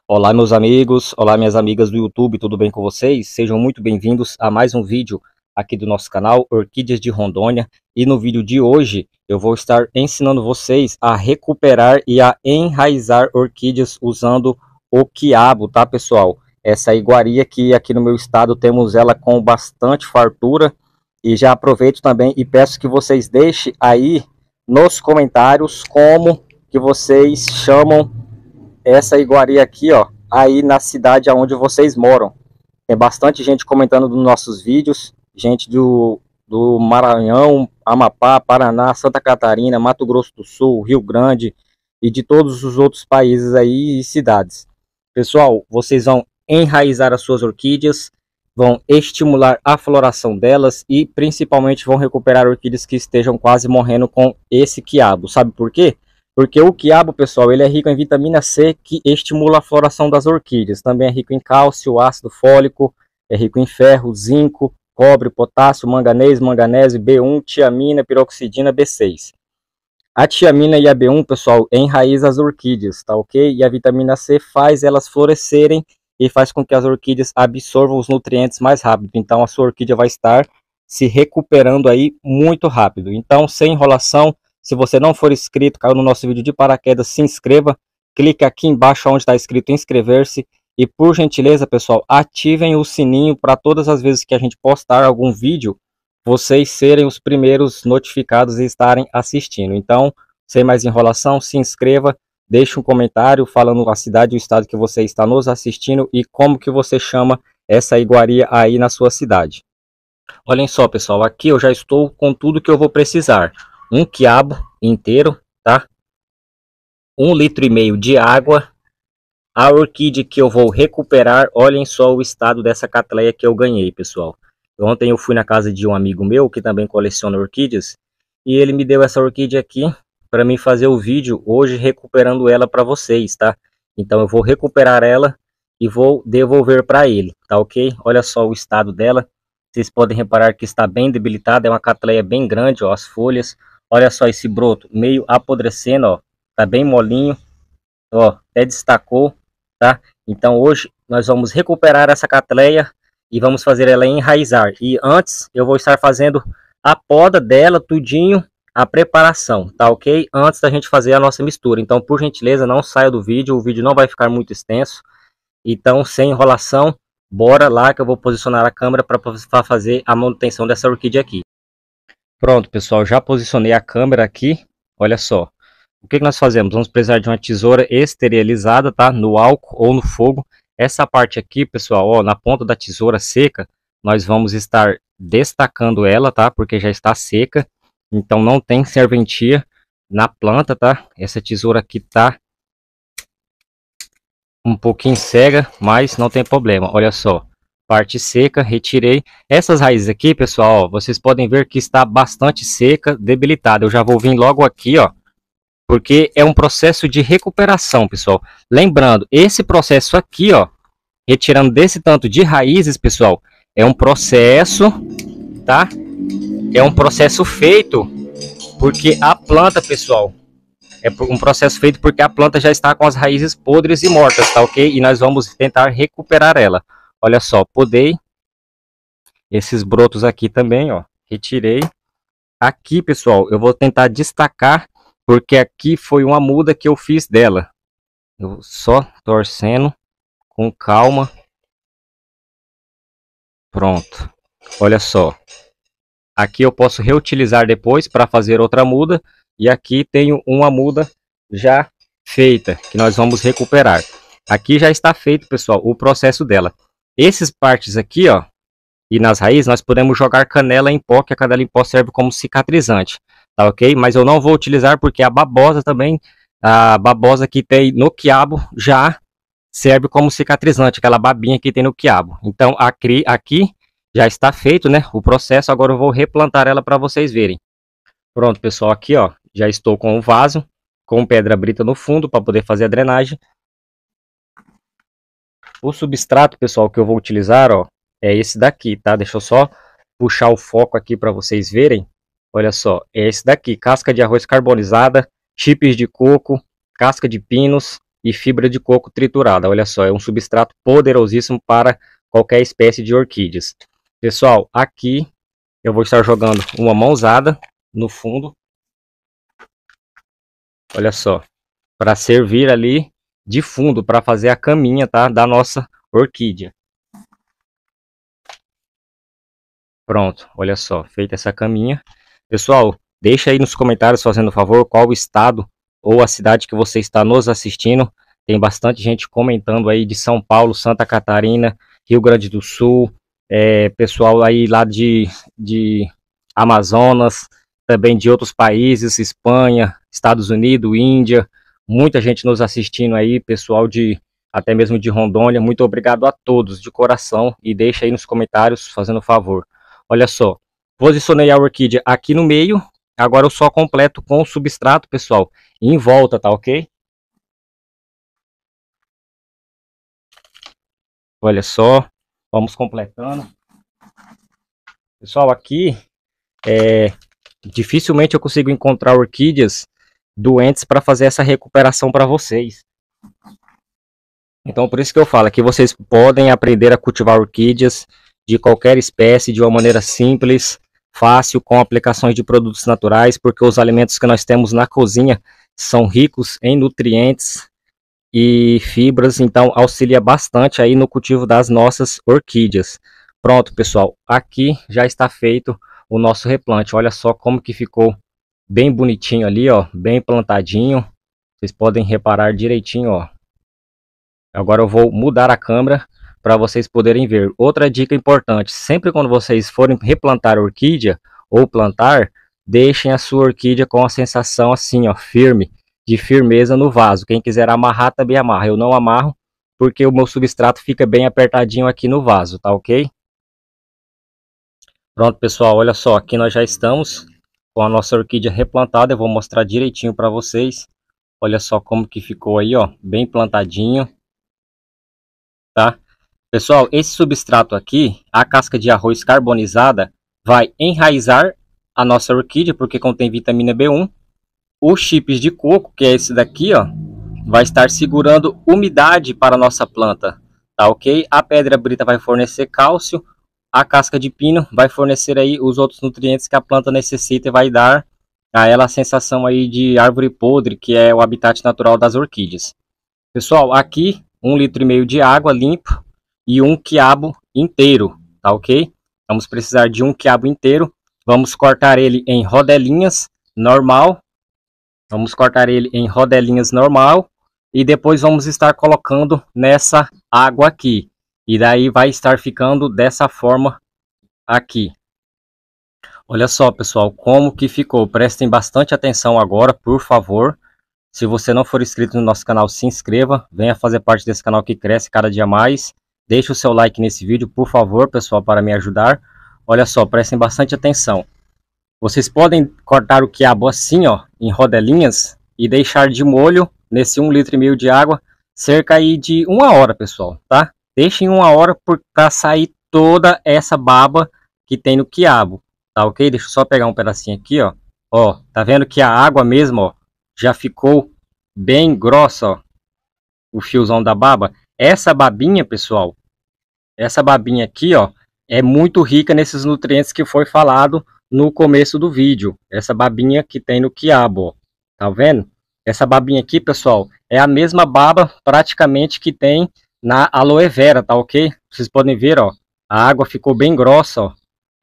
Olá meus amigos, olá minhas amigas do YouTube, tudo bem com vocês? Sejam muito bem-vindos a mais um vídeo aqui do nosso canal Orquídeas de Rondônia. E no vídeo de hoje eu vou estar ensinando vocês a recuperar e a enraizar orquídeas usando o quiabo, tá pessoal? Essa iguaria que aqui no meu estado temos ela com bastante fartura. E já aproveito também e peço que vocês deixem aí nos comentários como que vocês chamam essa iguaria aqui, ó, aí na cidade onde vocês moram. Tem bastante gente comentando nos nossos vídeos, gente do Maranhão, Amapá, Paraná, Santa Catarina, Mato Grosso do Sul, Rio Grande e de todos os outros países aí e cidades. Pessoal, vocês vão enraizar as suas orquídeas, vão estimular a floração delas e principalmente vão recuperar orquídeas que estejam quase morrendo com esse quiabo. Sabe por quê? Porque o quiabo, pessoal, ele é rico em vitamina C, que estimula a floração das orquídeas. Também é rico em cálcio, ácido fólico, é rico em ferro, zinco, cobre, potássio, manganês, manganésio, B1, tiamina, piroxidina, B6. A tiamina e a B1, pessoal, enraiza as orquídeas, tá ok? E a vitamina C faz elas florescerem e faz com que as orquídeas absorvam os nutrientes mais rápido. Então a sua orquídea vai estar se recuperando aí muito rápido. Então, sem enrolação, se você não for inscrito, caiu no nosso vídeo de paraquedas, se inscreva, clique aqui embaixo onde está escrito inscrever-se e por gentileza, pessoal, ativem o sininho para todas as vezes que a gente postar algum vídeo, vocês serem os primeiros notificados e estarem assistindo. Então, sem mais enrolação, se inscreva, deixe um comentário falando a cidade e o estado que você está nos assistindo e como que você chama essa iguaria aí na sua cidade. Olhem só, pessoal, aqui eu já estou com tudo que eu vou precisar. Um quiabo inteiro, tá? 1,5 litro de água. A orquídea que eu vou recuperar, olhem só o estado dessa catleia que eu ganhei, pessoal. Ontem eu fui na casa de um amigo meu que também coleciona orquídeas e ele me deu essa orquídea aqui para mim fazer o vídeo hoje recuperando ela para vocês, tá? Então eu vou recuperar ela e vou devolver para ele, tá ok? Olha só o estado dela. Vocês podem reparar que está bem debilitada, é uma catleia bem grande, ó, as folhas. Olha só esse broto meio apodrecendo, ó, tá bem molinho, ó, até destacou, tá? Então hoje nós vamos recuperar essa catleia e vamos fazer ela enraizar. E antes eu vou estar fazendo a poda dela, tudinho, a preparação, tá ok? Antes da gente fazer a nossa mistura. Então, por gentileza, não saia do vídeo, o vídeo não vai ficar muito extenso. Então, sem enrolação, bora lá que eu vou posicionar a câmera para fazer a manutenção dessa orquídea aqui. Pronto, pessoal, já posicionei a câmera aqui. Olha só, o que nós fazemos? Vamos precisar de uma tesoura esterilizada, tá? No álcool ou no fogo. Essa parte aqui, pessoal, ó, na ponta da tesoura seca, nós vamos estar destacando ela, tá? Porque já está seca, então não tem serventia na planta, tá? Essa tesoura aqui tá um pouquinho cega, mas não tem problema. Olha só, parte seca, retirei. Essas raízes aqui, pessoal, ó, vocês podem ver que está bastante seca, debilitada. Eu já vou vir logo aqui, ó, porque é um processo de recuperação, pessoal. Lembrando, esse processo aqui, ó, retirando desse tanto de raízes, pessoal, é um processo, tá? É um processo feito porque a planta, pessoal, é um processo feito porque a planta já está com as raízes podres e mortas, tá ok? E nós vamos tentar recuperar ela. Olha só, podei esses brotos aqui também, ó, retirei. Aqui, pessoal, eu vou tentar destacar porque aqui foi uma muda que eu fiz dela. Eu só torcendo com calma. Pronto. Olha só. Aqui eu posso reutilizar depois para fazer outra muda. E aqui tenho uma muda já feita, que nós vamos recuperar. Aqui já está feito, pessoal, o processo dela. Essas partes aqui, ó, e nas raízes nós podemos jogar canela em pó, que a canela em pó serve como cicatrizante. Tá ok? Mas eu não vou utilizar porque a babosa também, a babosa que tem no quiabo já serve como cicatrizante, aquela babinha que tem no quiabo. Então aqui já está feito, né, o processo. Agora eu vou replantar ela para vocês verem. Pronto, pessoal, aqui, ó, já estou com o vaso com pedra brita no fundo para poder fazer a drenagem. O substrato, pessoal, que eu vou utilizar, ó, é esse daqui, tá? Deixa eu só puxar o foco aqui para vocês verem. Olha só, é esse daqui, casca de arroz carbonizada, chips de coco, casca de pinos, e fibra de coco triturada. Olha só, é um substrato poderosíssimo para qualquer espécie de orquídeas. Pessoal, aqui eu vou estar jogando uma mãozada no fundo. Olha só, para servir ali de fundo, para fazer a caminha, tá, da nossa orquídea. Pronto, olha só, feita essa caminha. Pessoal, deixa aí nos comentários, fazendo favor, qual o estado ou a cidade que você está nos assistindo. Tem bastante gente comentando aí de São Paulo, Santa Catarina, Rio Grande do Sul, pessoal aí lá de Amazonas, também de outros países, Espanha, Estados Unidos, Índia, muita gente nos assistindo aí, pessoal de até mesmo de Rondônia. Muito obrigado a todos de coração e deixa aí nos comentários, fazendo favor. Olha só, posicionei a orquídea aqui no meio, agora eu só completo com o substrato, pessoal, em volta, tá ok? Olha só, vamos completando. Pessoal, aqui dificilmente eu consigo encontrar orquídeas doentes para fazer essa recuperação para vocês. Então, por isso que eu falo que vocês podem aprender a cultivar orquídeas de qualquer espécie de uma maneira simples, fácil, com aplicações de produtos naturais, porque os alimentos que nós temos na cozinha são ricos em nutrientes e fibras, então auxilia bastante aí no cultivo das nossas orquídeas. Pronto, pessoal, aqui já está feito o nosso replante. Olha só como que ficou bem bonitinho ali, ó, bem plantadinho. Vocês podem reparar direitinho, ó. Agora eu vou mudar a câmera para vocês poderem ver. Outra dica importante, sempre quando vocês forem replantar orquídea ou plantar, deixem a sua orquídea com a sensação assim, ó, firme, de firmeza no vaso. Quem quiser amarrar também amarra. Eu não amarro porque o meu substrato fica bem apertadinho aqui no vaso, tá ok? Pronto, pessoal, olha só, aqui nós já estamos com a nossa orquídea replantada. Eu vou mostrar direitinho para vocês. Olha só como que ficou aí, ó, bem plantadinho, tá? Pessoal, esse substrato aqui, a casca de arroz carbonizada, vai enraizar a nossa orquídea, porque contém vitamina B1. Os chips de coco, que é esse daqui, ó, vai estar segurando umidade para a nossa planta, tá ok? A pedra brita vai fornecer cálcio, a casca de pino vai fornecer aí os outros nutrientes que a planta necessita e vai dar a ela a sensação aí de árvore podre, que é o habitat natural das orquídeas. Pessoal, aqui 1,5 litro de água limpo e um quiabo inteiro, tá ok? Vamos precisar de um quiabo inteiro. Vamos cortar ele em rodelinhas normal. Vamos cortar ele em rodelinhas normal. E depois vamos estar colocando nessa água aqui. E daí vai estar ficando dessa forma aqui. Olha só, pessoal, como que ficou. Prestem bastante atenção agora, por favor. Se você não for inscrito no nosso canal, se inscreva. Venha fazer parte desse canal que cresce cada dia mais. Deixe o seu like nesse vídeo, por favor, pessoal, para me ajudar. Olha só, prestem bastante atenção. Vocês podem cortar o quiabo assim, ó, em rodelinhas e deixar de molho nesse 1,5 litro de água cerca aí de 1 hora, pessoal, tá? Deixem 1 hora para sair toda essa baba que tem no quiabo, tá ok? Deixa eu só pegar um pedacinho aqui, ó. Ó, tá vendo que a água mesmo, ó, já ficou bem grossa, ó, o fiozão da baba. Essa babinha, pessoal, essa babinha aqui, ó, é muito rica nesses nutrientes que foi falado no começo do vídeo. Essa babinha que tem no quiabo, ó, tá vendo? Essa babinha aqui, pessoal, é a mesma baba praticamente que tem na aloe vera, tá ok? Vocês podem ver, ó, a água ficou bem grossa, ó,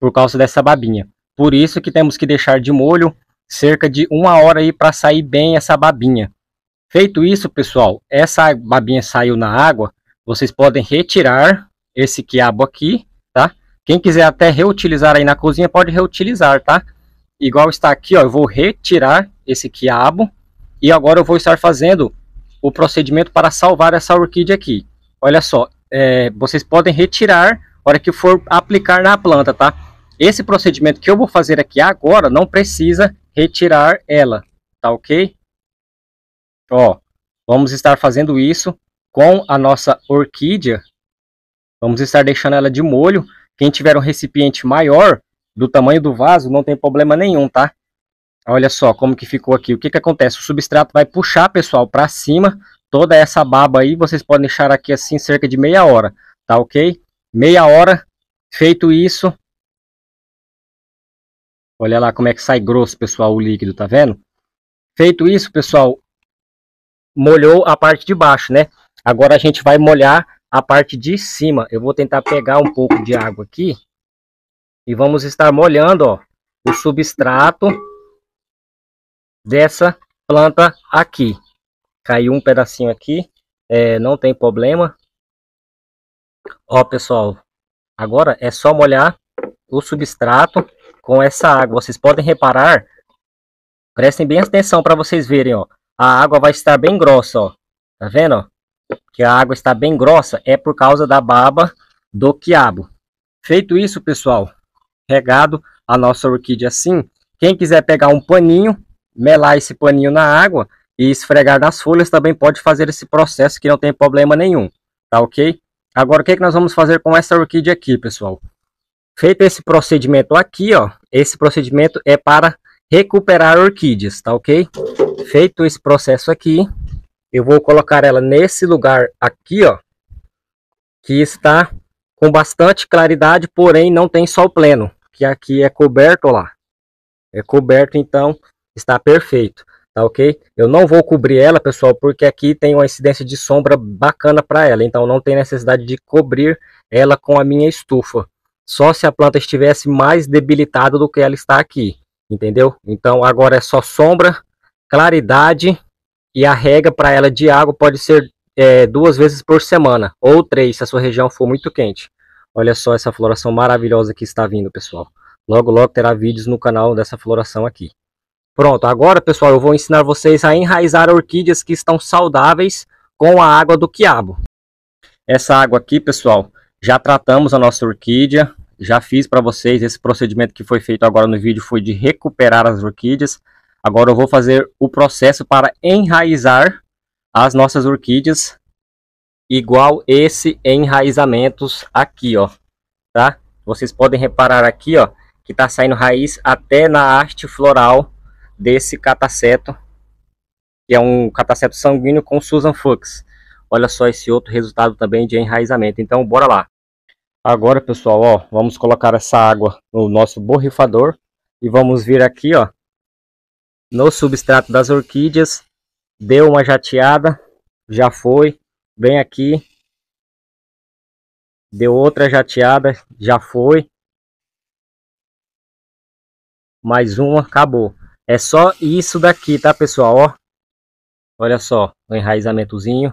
por causa dessa babinha. Por isso que temos que deixar de molho cerca de 1 hora aí para sair bem essa babinha. Feito isso, pessoal, essa babinha saiu na água, vocês podem retirar esse quiabo aqui, tá? Quem quiser até reutilizar aí na cozinha, pode reutilizar, tá? Igual está aqui, ó, eu vou retirar esse quiabo e agora eu vou estar fazendo o procedimento para salvar essa orquídea aqui. Olha só, vocês podem retirar na hora que for aplicar na planta, tá? Esse procedimento que eu vou fazer aqui agora não precisa retirar ela, tá ok? Ó, vamos estar fazendo isso com a nossa orquídea. Vamos estar deixando ela de molho. Quem tiver um recipiente maior, do tamanho do vaso, não tem problema nenhum, tá? Olha só como que ficou aqui. O que que acontece? O substrato vai puxar, pessoal, para cima toda essa baba aí, vocês podem deixar aqui assim cerca de meia hora, tá ok? Meia hora, feito isso, olha lá como é que sai grosso, pessoal, o líquido, tá vendo? Feito isso, pessoal, molhou a parte de baixo, né? Agora a gente vai molhar a parte de cima. Eu vou tentar pegar um pouco de água aqui e vamos estar molhando, ó, o substrato dessa planta aqui. Caiu um pedacinho aqui, não tem problema. Ó, pessoal, agora é só molhar o substrato com essa água. Vocês podem reparar, prestem bem atenção para vocês verem, ó. A água vai estar bem grossa, ó. Tá vendo, ó? Que a água está bem grossa é por causa da baba do quiabo. Feito isso, pessoal, regado a nossa orquídea assim, quem quiser pegar um paninho, melar esse paninho na água e esfregar nas folhas, também pode fazer esse processo que não tem problema nenhum, tá ok? Agora, o que nós vamos fazer com essa orquídea aqui, pessoal? Feito esse procedimento aqui, ó, esse procedimento é para recuperar orquídeas, tá ok? Feito esse processo aqui, eu vou colocar ela nesse lugar aqui, ó, que está com bastante claridade, porém não tem sol pleno, que aqui é coberto, ó lá. É coberto, então está perfeito, tá ok? Eu não vou cobrir ela, pessoal, porque aqui tem uma incidência de sombra bacana para ela, então não tem necessidade de cobrir ela com a minha estufa. Só se a planta estivesse mais debilitada do que ela está aqui, entendeu? Então agora é só sombra, claridade e a rega para ela de água pode ser 2 vezes por semana, ou 3 se a sua região for muito quente. Olha só essa floração maravilhosa que está vindo, pessoal. Logo, logo terá vídeos no canal dessa floração aqui. Pronto, agora, pessoal, eu vou ensinar vocês a enraizar orquídeas que estão saudáveis com a água do quiabo. Essa água aqui, pessoal, já tratamos a nossa orquídea. Já fiz para vocês esse procedimento que foi feito agora no vídeo, foi de recuperar as orquídeas. Agora eu vou fazer o processo para enraizar as nossas orquídeas, igual esse enraizamentos aqui, ó, tá? Vocês podem reparar aqui, ó, que tá saindo raiz até na haste floral desse cataceto, que é um cataceto sanguíneo com Susan Fuchs. Olha só esse outro resultado também de enraizamento. Então, bora lá. Agora, pessoal, ó, vamos colocar essa água no nosso borrifador e vamos vir aqui, ó, no substrato das orquídeas. Deu uma jateada, já foi, vem aqui, deu outra jateada, já foi, mais uma, acabou. É só isso daqui, tá, pessoal? Ó, olha só o enraizamentozinho.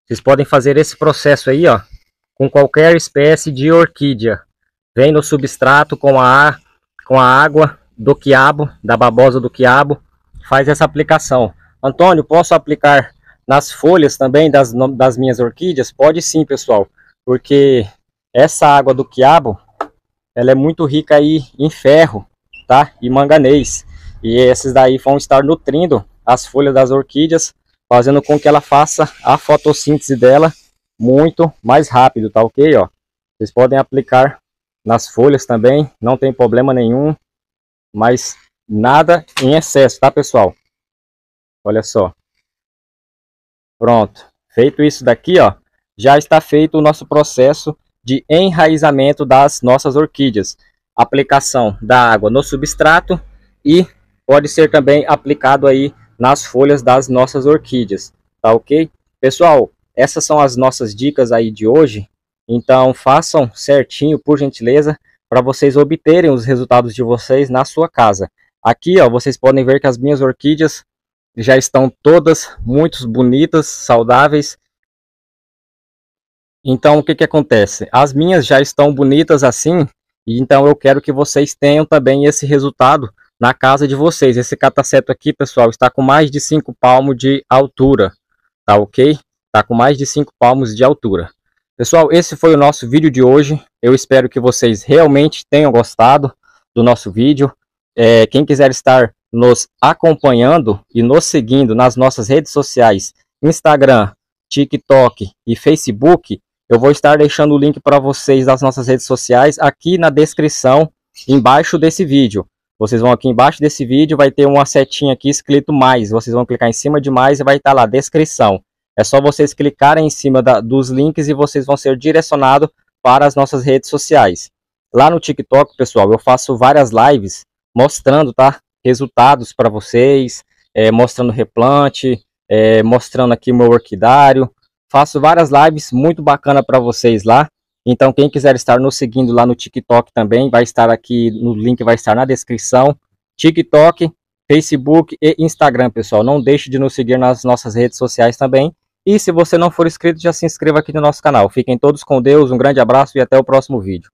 Vocês podem fazer esse processo aí, ó, com qualquer espécie de orquídea. Vem no substrato com a água do quiabo, da babosa do quiabo, faz essa aplicação. Antônio, posso aplicar nas folhas também das minhas orquídeas? Pode sim, pessoal, porque essa água do quiabo, ela é muito rica aí em ferro, tá? E manganês. E esses daí vão estar nutrindo as folhas das orquídeas, fazendo com que ela faça a fotossíntese dela muito mais rápido, tá ok? Ó, vocês podem aplicar nas folhas também, não tem problema nenhum, mas nada em excesso, tá, pessoal? Olha só. Pronto. Feito isso daqui, ó, já está feito o nosso processo de enraizamento das nossas orquídeas. Aplicação da água no substrato e pode ser também aplicado aí nas folhas das nossas orquídeas, tá ok? Pessoal, essas são as nossas dicas aí de hoje. Então façam certinho, por gentileza, para vocês obterem os resultados de vocês na sua casa. Aqui, ó, vocês podem ver que as minhas orquídeas já estão todas muito bonitas, saudáveis. Então o que que acontece? As minhas já estão bonitas assim, e então eu quero que vocês tenham também esse resultado na casa de vocês. Esse cataceto aqui, pessoal, está com mais de 5 palmos de altura, tá ok? Está com mais de 5 palmos de altura. Pessoal, esse foi o nosso vídeo de hoje. Eu espero que vocês realmente tenham gostado do nosso vídeo. Quem quiser estar nos acompanhando e nos seguindo nas nossas redes sociais, Instagram, TikTok e Facebook, eu vou estar deixando o link para vocês das nossas redes sociais aqui na descrição, embaixo desse vídeo. Vocês vão aqui embaixo desse vídeo, vai ter uma setinha aqui escrito mais. Vocês vão clicar em cima de mais e vai estar lá, descrição. É só vocês clicarem em cima dos links e vocês vão ser direcionados para as nossas redes sociais. Lá no TikTok, pessoal, eu faço várias lives mostrando, tá, resultados para vocês, mostrando replante, mostrando aqui o meu orquidário. Faço várias lives muito bacana para vocês lá. Então, quem quiser estar nos seguindo lá no TikTok também, vai estar aqui no link, vai estar na descrição. TikTok, Facebook e Instagram, pessoal. Não deixe de nos seguir nas nossas redes sociais também. E se você não for inscrito, já se inscreva aqui no nosso canal. Fiquem todos com Deus, um grande abraço e até o próximo vídeo.